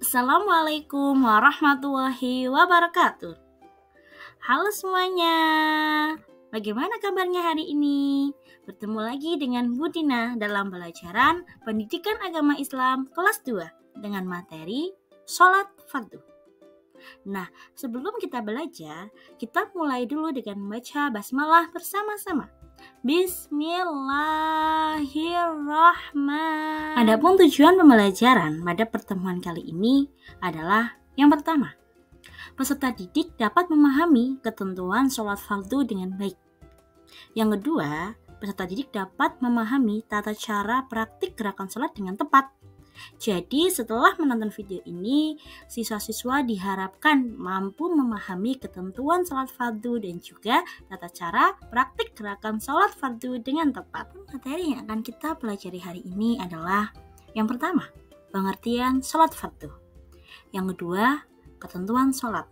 Assalamualaikum warahmatullahi wabarakatuh. Halo semuanya, bagaimana kabarnya hari ini? Bertemu lagi dengan Bu Dina dalam pelajaran Pendidikan Agama Islam kelas 2 dengan materi Sholat Fardu. Nah, sebelum kita belajar, kita mulai dulu dengan membaca basmalah bersama-sama. Bismillahirrahmanirrahim. Adapun tujuan pembelajaran pada pertemuan kali ini adalah yang pertama, peserta didik dapat memahami ketentuan sholat fardu dengan baik. Yang kedua, peserta didik dapat memahami tata cara praktik gerakan sholat dengan tepat. Jadi setelah menonton video ini, siswa-siswa diharapkan mampu memahami ketentuan sholat fardu dan juga tata cara praktik gerakan sholat fardu dengan tepat. Materi yang akan kita pelajari hari ini adalah yang pertama, pengertian sholat fardu. Yang kedua, ketentuan sholat,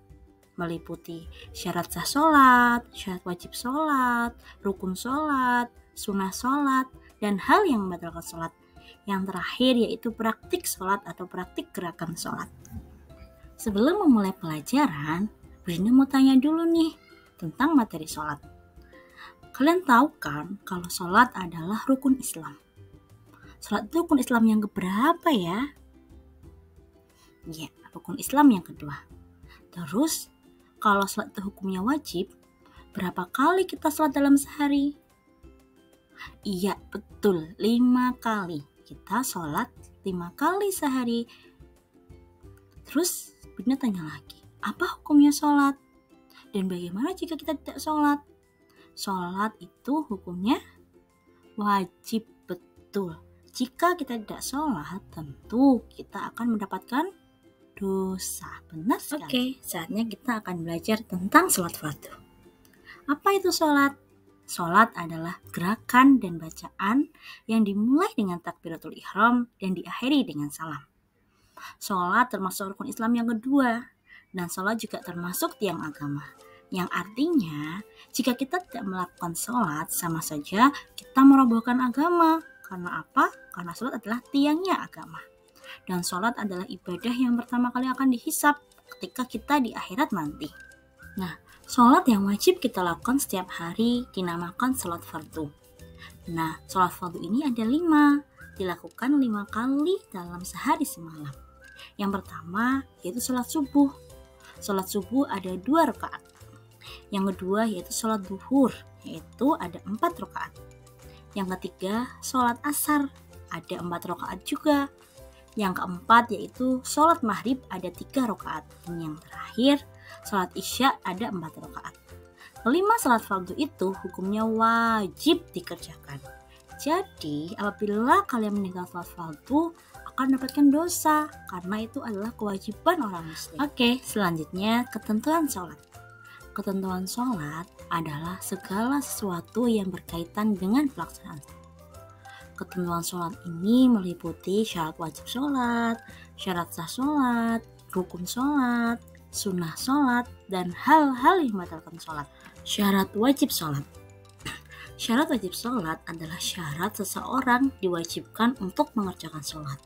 meliputi syarat sah sholat, syarat wajib sholat, rukun sholat, sunnah sholat, dan hal yang membatalkan sholat. Yang terakhir yaitu praktik sholat atau praktik gerakan sholat. Sebelum memulai pelajaran, Brina mau tanya dulu nih tentang materi sholat. Kalian tahu kan kalau sholat adalah rukun Islam? Sholat itu rukun Islam yang keberapa ya? Ya, rukun Islam yang kedua. Terus, kalau sholat itu hukumnya wajib, berapa kali kita sholat dalam sehari? Iya, betul, 5 kali. Kita sholat 5 kali sehari. Terus Bina tanya lagi, apa hukumnya sholat? Dan bagaimana jika kita tidak sholat? Sholat itu hukumnya wajib, betul. Jika kita tidak sholat, tentu kita akan mendapatkan dosa. Benar sekali. Oke, saatnya kita akan belajar tentang sholat fardu. Apa itu sholat? Sholat adalah gerakan dan bacaan yang dimulai dengan takbiratul ihram dan diakhiri dengan salam. Sholat termasuk rukun Islam yang kedua, dan sholat juga termasuk tiang agama. Yang artinya, jika kita tidak melakukan sholat, sama saja kita merobohkan agama. Karena apa? Karena sholat adalah tiangnya agama. Dan sholat adalah ibadah yang pertama kali akan dihisab ketika kita di akhirat nanti. Nah, sholat yang wajib kita lakukan setiap hari dinamakan sholat fardu. Nah, sholat fardu ini ada 5, dilakukan 5 kali dalam sehari semalam. Yang pertama yaitu sholat subuh. Sholat subuh ada 2 rakaat. Yang kedua yaitu sholat duhur, yaitu ada 4 rakaat. Yang ketiga sholat asar, ada 4 rakaat juga. Yang keempat yaitu sholat maghrib ada 3 rakaat. Dan yang terakhir sholat isya ada 4 rakaat. 5 sholat fardu itu hukumnya wajib dikerjakan. Jadi apabila kalian meninggal sholat fardu akan mendapatkan dosa karena itu adalah kewajiban orang muslim. Oke, selanjutnya ketentuan sholat. Ketentuan sholat adalah segala sesuatu yang berkaitan dengan pelaksanaan. Ketentuan sholat ini meliputi syarat wajib sholat, syarat sah sholat, rukun sholat, sunnah sholat, dan hal-hal yang membatalkan sholat. Syarat wajib sholat. Syarat wajib sholat adalah syarat seseorang diwajibkan untuk mengerjakan sholat.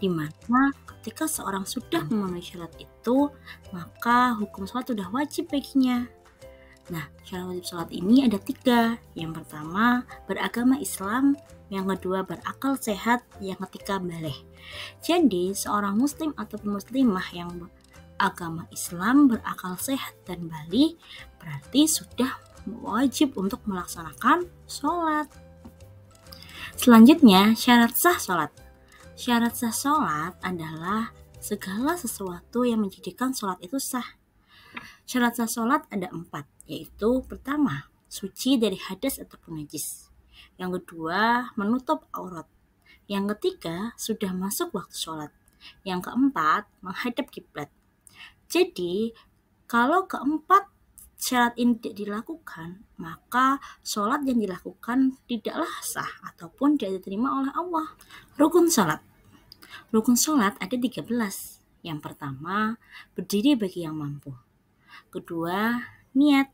Di mana ketika seorang sudah memenuhi syarat itu, maka hukum sholat sudah wajib baginya. Nah, syarat wajib sholat ini ada 3. Yang pertama, beragama Islam. Yang kedua, berakal sehat. Yang ketiga, baligh. Jadi, seorang muslim atau muslimah yang agama Islam, berakal sehat dan baligh berarti sudah wajib untuk melaksanakan sholat. Selanjutnya, syarat sah sholat. Syarat sah sholat adalah segala sesuatu yang menjadikan sholat itu sah. Syarat sah sholat ada 4, yaitu pertama, suci dari hadas ataupun najis. Yang kedua, menutup aurat. Yang ketiga, sudah masuk waktu sholat. Yang keempat, menghadap kiblat. Jadi, kalau keempat syarat ini tidak dilakukan, maka sholat yang dilakukan tidaklah sah ataupun tidak diterima oleh Allah. Rukun sholat. Rukun sholat ada 13. Yang pertama, berdiri bagi yang mampu. Kedua, niat.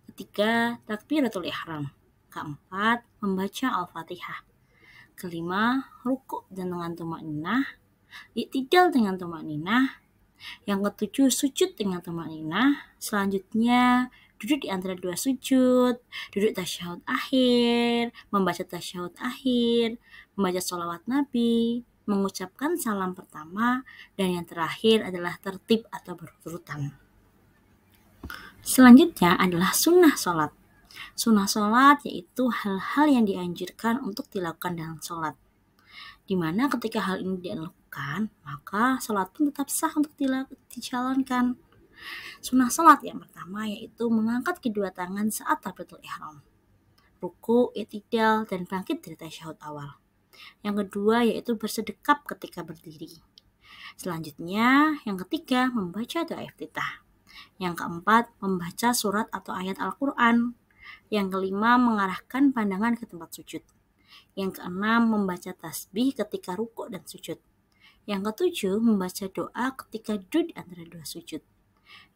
Ketiga, takbiratul ihram. Keempat, membaca Al-Fatihah. Kelima, rukuk dan dengan tumaninah. I'tidal dengan tumakninah. Yang ketujuh, sujud dengan tumakninah. Selanjutnya, duduk di antara dua sujud, duduk tasyahud akhir, membaca tasyahud akhir, membaca sholawat Nabi, mengucapkan salam pertama, dan yang terakhir adalah tertib atau berurutan. Selanjutnya adalah sunnah sholat. Sunnah sholat yaitu hal-hal yang dianjurkan untuk dilakukan dalam sholat. Dimana ketika hal ini dilakukan, maka sholat pun tetap sah untuk dijalankan. Sunnah sholat yang pertama yaitu mengangkat kedua tangan saat takbiratul ihram, ruku, i'tidal, dan bangkit dari tasyahud awal. Yang kedua yaitu bersedekap ketika berdiri. Selanjutnya, yang ketiga membaca doa iftitah. Yang keempat membaca surat atau ayat Al-Quran. Yang kelima mengarahkan pandangan ke tempat sujud. Yang keenam membaca tasbih ketika rukuk dan sujud. Yang ketujuh membaca doa ketika duduk di antara dua sujud.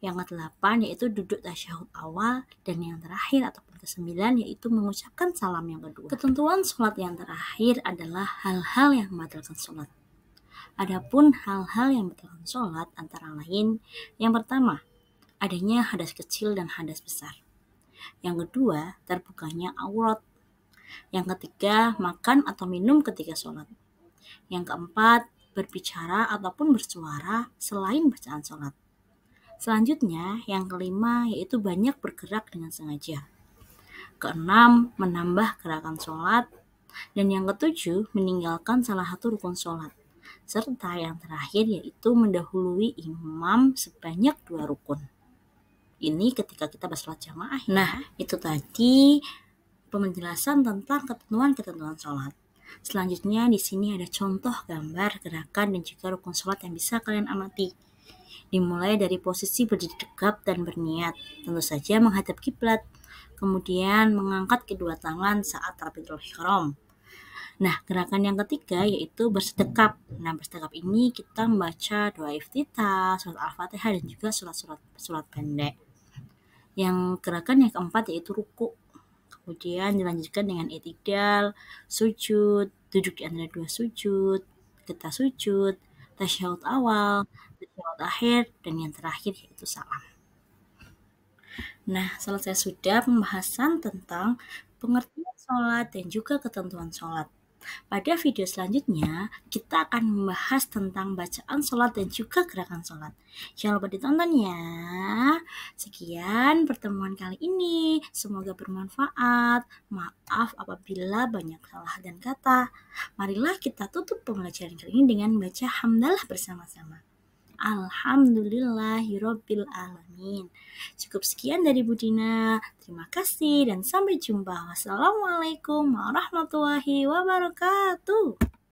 Yang kedelapan yaitu duduk tasyahud awal, dan yang terakhir ataupun kesembilan yaitu mengucapkan salam yang kedua. Ketentuan sholat yang terakhir adalah hal-hal yang membatalkan sholat. Adapun hal-hal yang membatalkan sholat antara lain, yang pertama adanya hadas kecil dan hadas besar. Yang kedua terbukanya aurat. Yang ketiga makan atau minum ketika sholat. Yang keempat berbicara ataupun bersuara selain bacaan sholat. Selanjutnya, yang kelima yaitu banyak bergerak dengan sengaja. Keenam, menambah gerakan sholat. Dan yang ketujuh, meninggalkan salah satu rukun sholat. Serta yang terakhir yaitu mendahului imam sebanyak 2 rukun. Ini ketika kita bersalat jamaah. Nah, itu tadi penjelasan tentang ketentuan-ketentuan sholat. Selanjutnya di sini ada contoh gambar gerakan dan juga rukun sholat yang bisa kalian amati. Dimulai dari posisi berdiri tegap dan berniat, tentu saja menghadap kiblat. Kemudian mengangkat kedua tangan saat takbiratul ihram. Nah, gerakan yang ketiga yaitu bersedekap. Nah, bersedekap ini kita membaca doa iftitah, surat Al-Fatihah, dan juga surat pendek. Yang gerakan yang keempat yaitu ruku. Kemudian dilanjutkan dengan i'tidal, sujud, duduk di antara dua sujud, kita sujud, tasyahud awal, tasyahud akhir, dan yang terakhir yaitu salam. Nah, selesai sudah pembahasan tentang pengertian sholat dan juga ketentuan sholat. Pada video selanjutnya, kita akan membahas tentang bacaan sholat dan juga gerakan sholat. Jangan lupa ditonton ya. Sekian pertemuan kali ini. Semoga bermanfaat. Maaf apabila banyak salah dan kata. Marilah kita tutup pembelajaran kali ini dengan baca hamdalah bersama-sama. Alhamdulillahirabbil alamin. Cukup sekian dari Bu Dina. Terima kasih dan sampai jumpa. Wassalamualaikum warahmatullahi wabarakatuh.